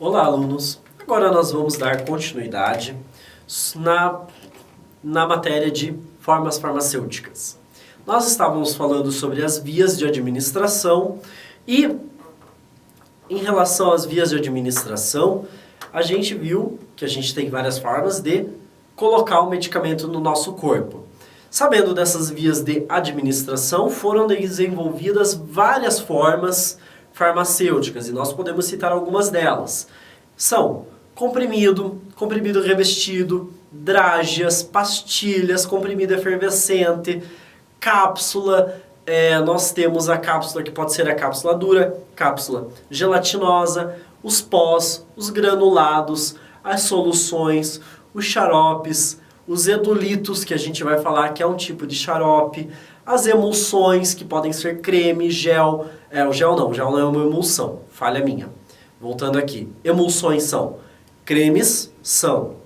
Olá, alunos! Agora nós vamos dar continuidade na matéria de formas farmacêuticas. Nós estávamos falando sobre as vias de administração e, em relação às vias de administração, a gente viu que a gente tem várias formas de colocar o medicamento no nosso corpo. Sabendo dessas vias de administração, foram desenvolvidas várias formas farmacêuticas e nós podemos citar algumas delas. São comprimido revestido, drágeas, pastilhas, comprimido efervescente, cápsula. Nós temos a cápsula que pode ser a cápsula dura, cápsula gelatinosa, os pós, os granulados, as soluções, os xaropes, os edulitos, que a gente vai falar que é um tipo de xarope, as emulsões, que podem ser creme, gel. O gel não é uma emulsão, falha minha. Voltando aqui, emulsões são cremes, são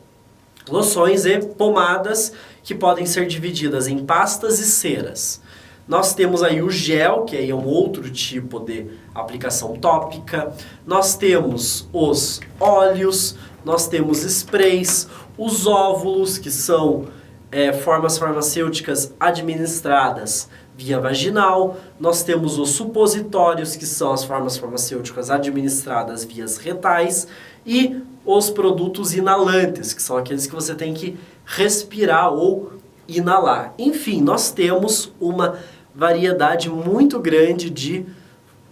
loções e pomadas, que podem ser divididas em pastas e ceras. Nós temos aí o gel, que aí é um outro tipo de aplicação tópica. Nós temos os óleos, nós temos sprays, os óvulos, que são formas farmacêuticas administradas via vaginal. Nós temos os supositórios, que são as formas farmacêuticas administradas vias retais. E os produtos inalantes, que são aqueles que você tem que respirar ou inalar. Enfim, nós temos uma variedade muito grande de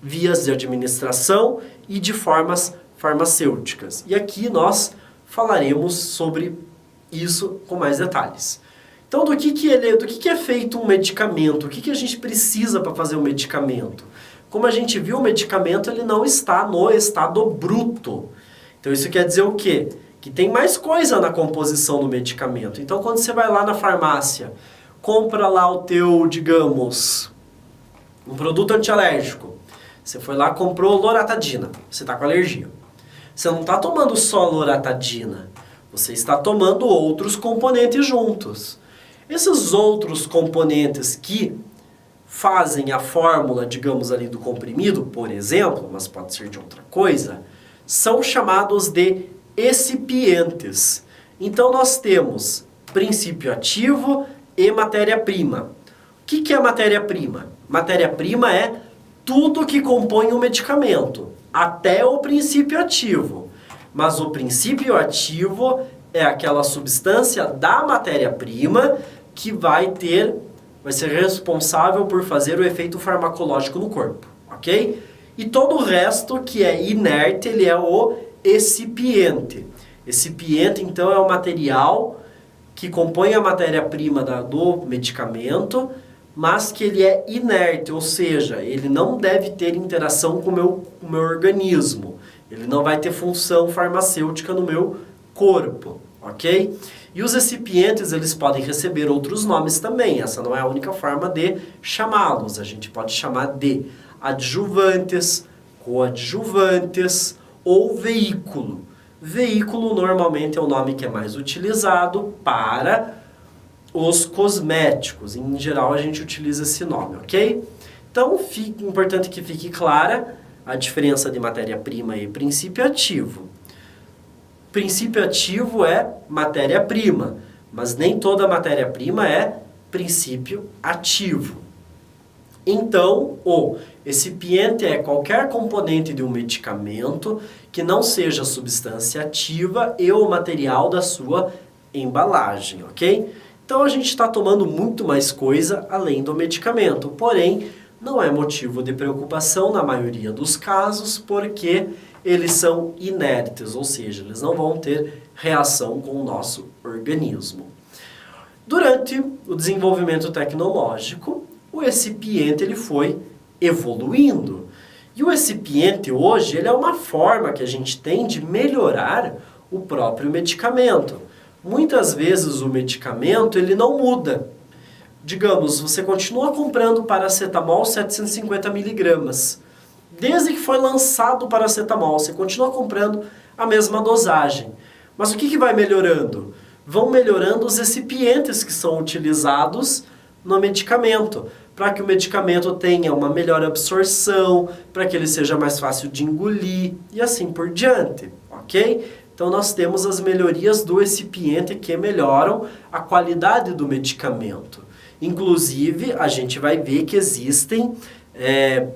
vias de administração e de formas farmacêuticas. E aqui nós falaremos sobre isso com mais detalhes. Então, do que é feito um medicamento? O que a gente precisa para fazer um medicamento? Como a gente viu, o medicamento ele não está no estado bruto. Então, isso quer dizer o quê? Que tem mais coisa na composição do medicamento. Então, quando você vai lá na farmácia, compra lá o teu, digamos, um produto antialérgico. Você foi lá e comprou loratadina. Você está com alergia. Você não está tomando só loratadina. Você está tomando outros componentes juntos. Esses outros componentes que fazem a fórmula, digamos ali, do comprimido, por exemplo, mas pode ser de outra coisa, são chamados de excipientes. Então, nós temos princípio ativo e matéria-prima. O que é matéria-prima? Matéria-prima é tudo que compõe um medicamento, até o princípio ativo. Mas o princípio ativo é aquela substância da matéria-prima que vai ser responsável por fazer o efeito farmacológico no corpo, ok? E todo o resto que é inerte, ele é o excipiente. Excipiente, então, é o material que compõe a matéria-prima do medicamento, mas que ele é inerte, ou seja, ele não deve ter interação com o meu organismo. Ele não vai ter função farmacêutica no meu corpo, ok? E os excipientes, eles podem receber outros nomes também. Essa não é a única forma de chamá-los. A gente pode chamar de adjuvantes, coadjuvantes ou veículo. Veículo normalmente é o nome que é mais utilizado para os cosméticos. Em geral, a gente utiliza esse nome, ok? Então, é importante que fique clara a diferença de matéria-prima e princípio ativo. Princípio ativo é matéria-prima, mas nem toda matéria-prima é princípio ativo. Então, o excipiente é qualquer componente de um medicamento que não seja substância ativa e o material da sua embalagem, ok? Então, a gente está tomando muito mais coisa além do medicamento, porém, não é motivo de preocupação na maioria dos casos, porque eles são inertes, ou seja, eles não vão ter reação com o nosso organismo. Durante o desenvolvimento tecnológico, o excipiente ele foi evoluindo. E o excipiente hoje ele é uma forma que a gente tem de melhorar o próprio medicamento. Muitas vezes o medicamento ele não muda. Digamos, você continua comprando paracetamol 750 miligramas. Desde que foi lançado o paracetamol, você continua comprando a mesma dosagem. Mas o que vai melhorando? Vão melhorando os recipientes que são utilizados no medicamento, para que o medicamento tenha uma melhor absorção, para que ele seja mais fácil de engolir e assim por diante, ok? Então nós temos as melhorias do recipiente que melhoram a qualidade do medicamento. Inclusive, a gente vai ver que existem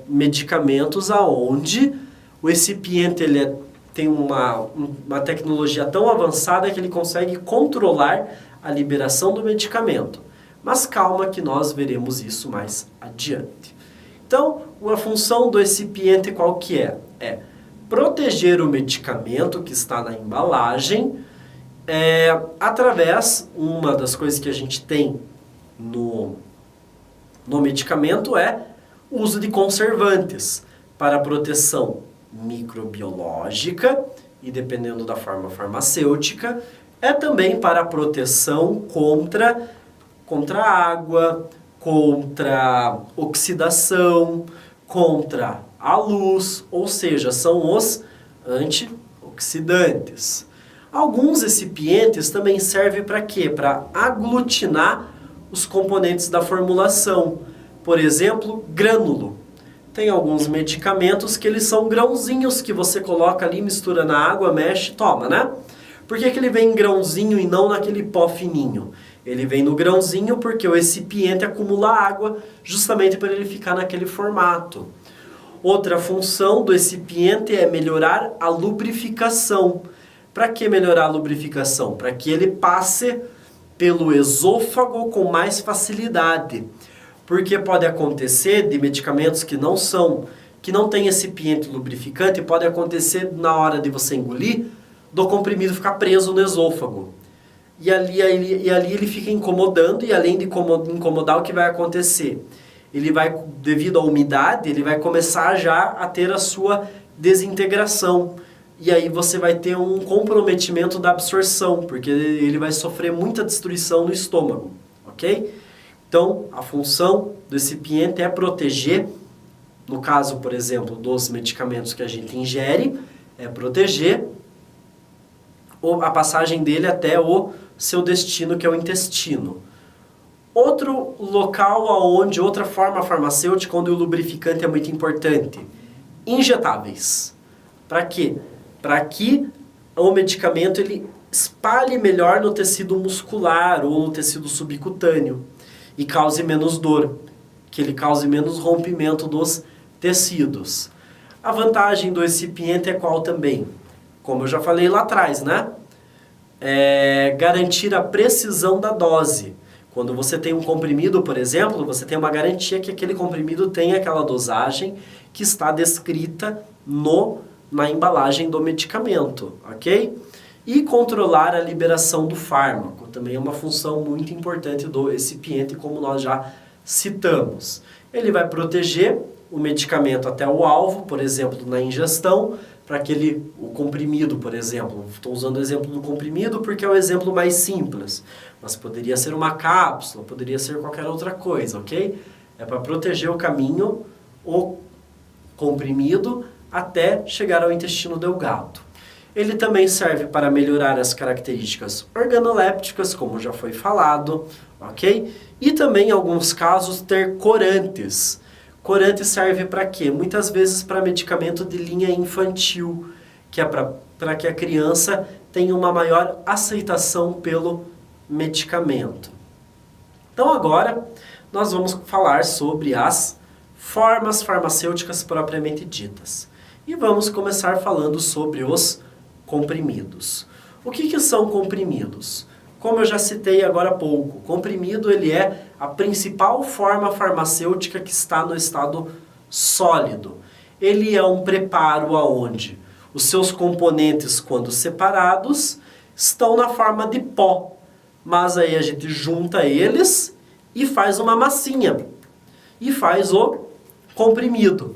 medicamentos onde o recipiente tem uma tecnologia tão avançada que ele consegue controlar a liberação do medicamento. Mas calma que nós veremos isso mais adiante. Então, a função do recipiente qual que é? É proteger o medicamento que está na embalagem através, uma das coisas que a gente tem no medicamento é o uso de conservantes para proteção microbiológica e, dependendo da forma farmacêutica, é também para proteção contra água, contra oxidação, contra a luz, ou seja, são os antioxidantes. Alguns recipientes também servem para quê? Para aglutinar os componentes da formulação. Por exemplo, grânulo. Tem alguns medicamentos que eles são grãozinhos que você coloca ali, mistura na água, mexe e toma, né? Por que ele vem em grãozinho e não naquele pó fininho? Ele vem no grãozinho porque o recipiente acumula água justamente para ele ficar naquele formato. Outra função do recipiente é melhorar a lubrificação. Para que melhorar a lubrificação? Para que ele passe pelo esôfago com mais facilidade. Porque pode acontecer de medicamentos que não têm recipiente lubrificante, pode acontecer na hora de você engolir, do comprimido ficar preso no esôfago. E ali ele fica incomodando, e além de incomodar, o que vai acontecer? Ele vai, devido à umidade, ele vai começar já a ter a sua desintegração. E aí você vai ter um comprometimento da absorção, porque ele vai sofrer muita destruição no estômago, ok? Então, a função do recipiente é proteger, no caso, por exemplo, dos medicamentos que a gente ingere, é proteger a passagem dele até o seu destino, que é o intestino. Outro local outra forma farmacêutica onde o lubrificante é muito importante, injetáveis. Para quê? Para que o medicamento ele espalhe melhor no tecido muscular ou no tecido subcutâneo e cause menos dor, que ele cause menos rompimento dos tecidos. A vantagem do recipiente é qual também? Como eu já falei lá atrás, né? Garantir a precisão da dose. Quando você tem um comprimido, por exemplo, você tem uma garantia que aquele comprimido tem aquela dosagem que está descrita na embalagem do medicamento, ok? E controlar a liberação do fármaco, também é uma função muito importante do recipiente, como nós já citamos. Ele vai proteger o medicamento até o alvo, por exemplo, na ingestão, para o comprimido, por exemplo. Estou usando o exemplo do comprimido porque é o exemplo mais simples, mas poderia ser uma cápsula, poderia ser qualquer outra coisa, ok? É para proteger o caminho, o comprimido, até chegar ao intestino delgado. Ele também serve para melhorar as características organolépticas, como já foi falado, ok? E também, em alguns casos, ter corantes. Corante serve para quê? Muitas vezes para medicamento de linha infantil, que é para que a criança tenha uma maior aceitação pelo medicamento. Então agora nós vamos falar sobre as formas farmacêuticas propriamente ditas. E vamos começar falando sobre os comprimidos. O que são comprimidos? Como eu já citei agora há pouco, comprimido ele é a principal forma farmacêutica que está no estado sólido. Ele é um preparo onde os seus componentes, quando separados, estão na forma de pó. Mas aí a gente junta eles e faz uma massinha. E faz o comprimido.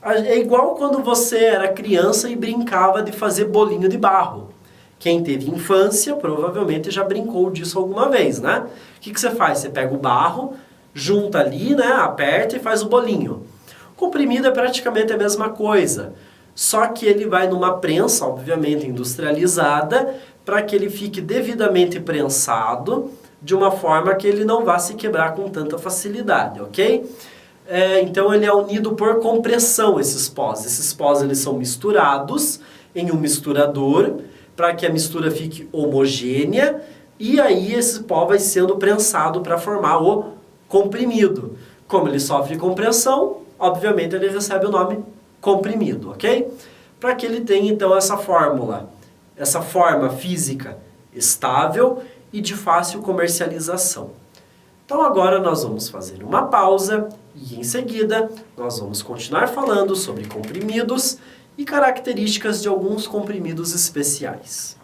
É igual quando você era criança e brincava de fazer bolinho de barro. Quem teve infância provavelmente já brincou disso alguma vez, né? O que você faz? Você pega o barro, junta ali, né? Aperta e faz o bolinho. O comprimido é praticamente a mesma coisa, só que ele vai numa prensa, obviamente industrializada, para que ele fique devidamente prensado, de uma forma que ele não vá se quebrar com tanta facilidade, ok? Então ele é unido por compressão, esses pós. Esses pós eles são misturados, em um misturador para que a mistura fique homogênea e aí esse pó vai sendo prensado para formar o comprimido. Como ele sofre compressão, obviamente ele recebe o nome comprimido, ok? Para que ele tenha então essa fórmula, essa forma física estável e de fácil comercialização. Então agora nós vamos fazer uma pausa e em seguida nós vamos continuar falando sobre comprimidos e características de alguns comprimidos especiais.